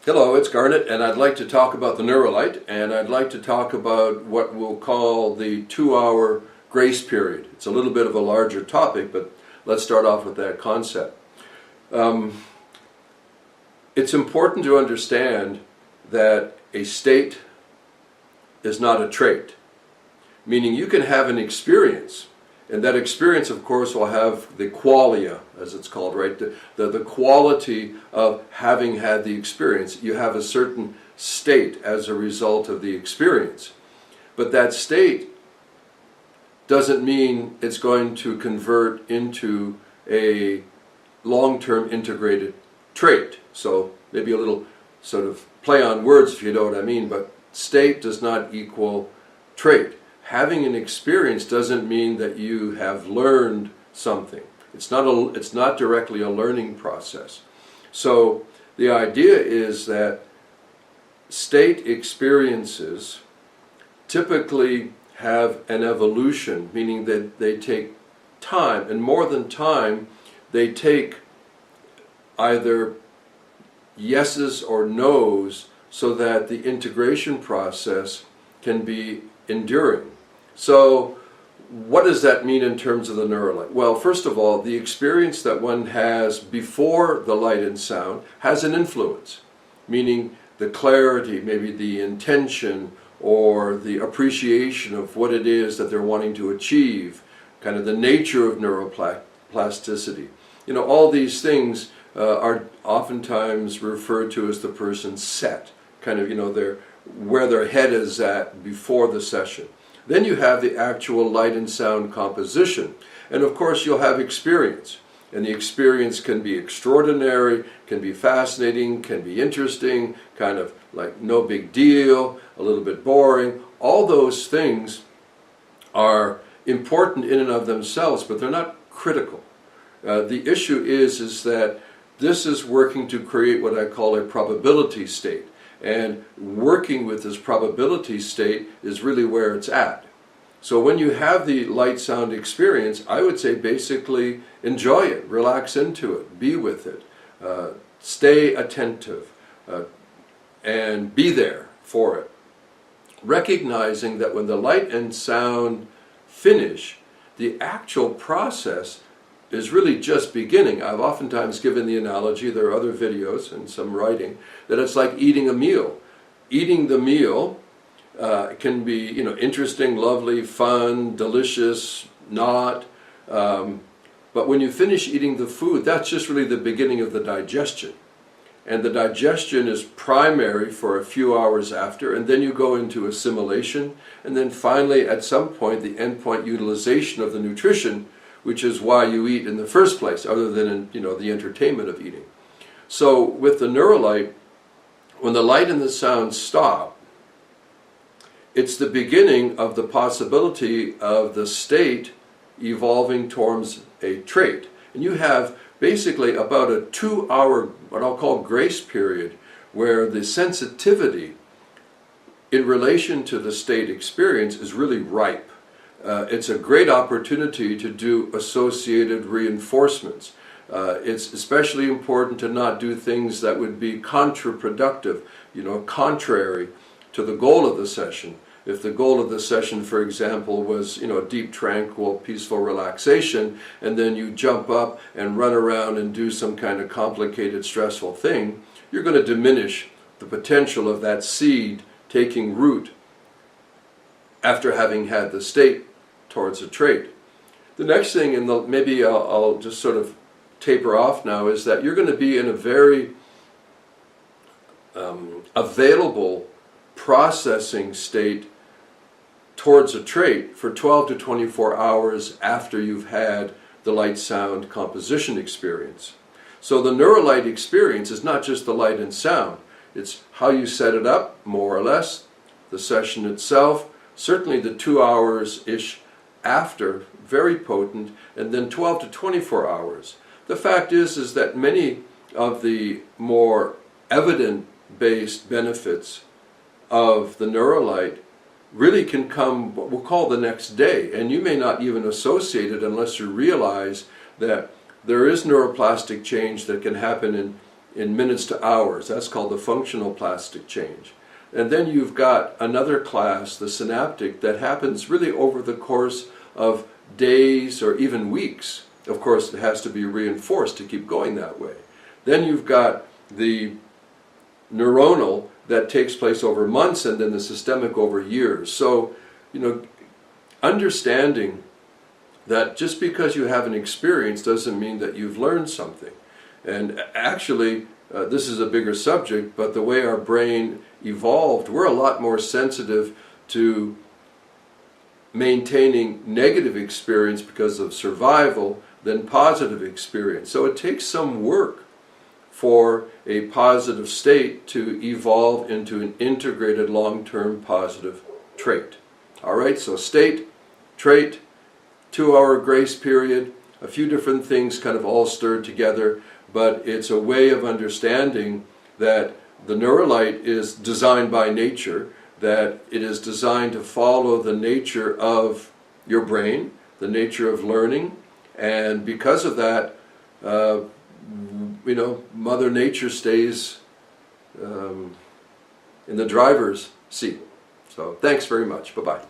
Hello, it's Garnet, and I'd like to talk about the Neurolite, and I'd like to talk about what we'll call the 2-hour grace period. It's a little bit of a larger topic, but let's start off with that concept. It's important to understand that a state is not a trait, meaning you can have an experience, and that experience, of course, will have the qualia, as it's called, right? The quality of having had the experience. You have a certain state as a result of the experience. But that state doesn't mean it's going to convert into a long-term integrated trait. So maybe a little sort of play on words, if you know what I mean, but state does not equal trait. Having an experience doesn't mean that you have learned something. It's not directly a learning process. So the idea is that state experiences typically have an evolution, meaning that they take time, and more than time, they take either yeses or nos so that the integration process can be enduring. So what does that mean in terms of the Neurolite? Well, first of all, the experience that one has before the light and sound has an influence, meaning the clarity, maybe the intention or the appreciation of what it is that they're wanting to achieve, kind of the nature of neuroplasticity. You know, all these things are oftentimes referred to as the person's set, kind of, you know, where their head is at before the session. Then you have the actual light and sound composition. And of course you'll have experience. And the experience can be extraordinary, can be fascinating, can be interesting, kind of like no big deal, a little bit boring. All those things are important in and of themselves, but they're not critical. The issue is that this is working to create what I call a probability state. And working with this probability state is really where it's at. So when you have the light sound experience, I would say basically enjoy it, relax into it, be with it, stay attentive, and be there for it. Recognizing that when the light and sound finish, the actual process is really just beginning. I've oftentimes given the analogy, there are other videos and some writing, that it's like eating a meal. Eating the meal can be, you know, interesting, lovely, fun, delicious, not. But when you finish eating the food, that's just really the beginning of the digestion. And the digestion is primary for a few hours after, and then you go into assimilation, and then finally at some point the endpoint utilization of the nutrition, which is why you eat in the first place, other than in, you know, the entertainment of eating. So with the Neurolite, when the light and the sound stop, it's the beginning of the possibility of the state evolving towards a trait. And you have basically about a 2-hour, what I'll call grace period, where the sensitivity in relation to the state experience is really ripe. It's a great opportunity to do associated reinforcements. It's especially important to not do things that would be counterproductive, you know, contrary to the goal of the session. If the goal of the session, for example, was, you know, deep, tranquil, peaceful relaxation, and then you jump up and run around and do some kind of complicated, stressful thing, you're going to diminish the potential of that seed taking root after having had the state towards a trait. The next thing, and maybe I'll just sort of taper off now, is that you're going to be in a very available processing state towards a trait for 12 to 24 hours after you've had the light sound composition experience. So the Neurolite experience is not just the light and sound, it's how you set it up, more or less, the session itself, certainly the 2 hours-ish after, very potent, and then 12 to 24 hours. The fact is that many of the more evidence-based benefits of the Neurolite really can come, what we'll call the next day, and you may not even associate it unless you realize that there is neuroplastic change that can happen in minutes to hours. That's called the functional plastic change. And then you've got another class, the synaptic, that happens really over the course of days or even weeks. Of course, it has to be reinforced to keep going that way. Then you've got the neuronal that takes place over months, and then the systemic over years. So, understanding that just because you have an experience doesn't mean that you've learned something. And actually, this is a bigger subject, but the way our brain evolved, we're a lot more sensitive to maintaining negative experience because of survival than positive experience. So it takes some work for a positive state to evolve into an integrated long-term positive trait. All right, so state, trait, 2-hour grace period, a few different things kind of all stirred together, but it's a way of understanding that the neurolite is designed by nature, that it is designed to follow the nature of your brain, the nature of learning, and because of that, Mother Nature stays in the driver's seat. So thanks very much. Bye-bye.